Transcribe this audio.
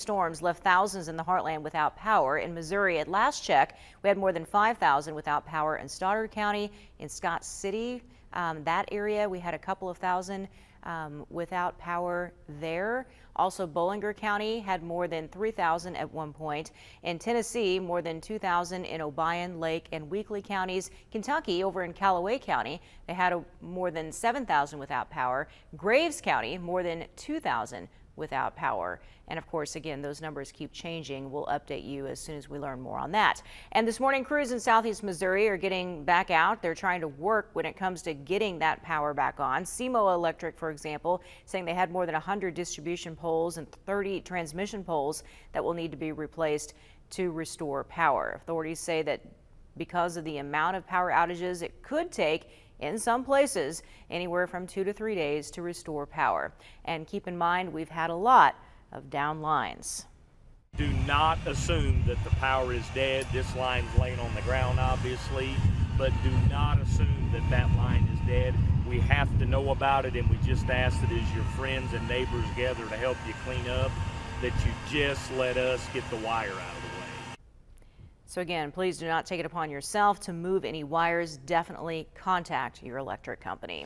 storms left thousands in the heartland without power. In Missouri, at last check, we had more than 5,000 without power in Stoddard County. In Scott City, that area, we had a couple of thousand without power there. Also, Bollinger County had more than 3,000 at one point. In Tennessee, more than 2,000 in Obion, Lake, and Weakley counties. Kentucky, over in Callaway County, they had more than 7,000 without power. Graves County, more than 2,000 without power. And of course, again, those numbers keep changing. We'll update you as soon as we learn more on that. And this morning, crews in southeast Missouri are getting back out. They're trying to work when it comes to getting that power back on. SEMO Electric, for example, saying they had more than 100 distribution poles and 30 transmission poles that will need to be replaced to restore power. Authorities say that because of the amount of power outages, it could take, in some places, anywhere from 2 to 3 days to restore power. And keep in mind, we've had a lot of down lines. Do not assume that the power is dead. This line's laying on the ground, obviously, but do not assume that that line is dead. We have to know about it, and we just ask that as your friends and neighbors gather to help you clean up, that you just let us get the wire out of the way. So again, please do not take it upon yourself to move any wires. Definitely contact your electric company.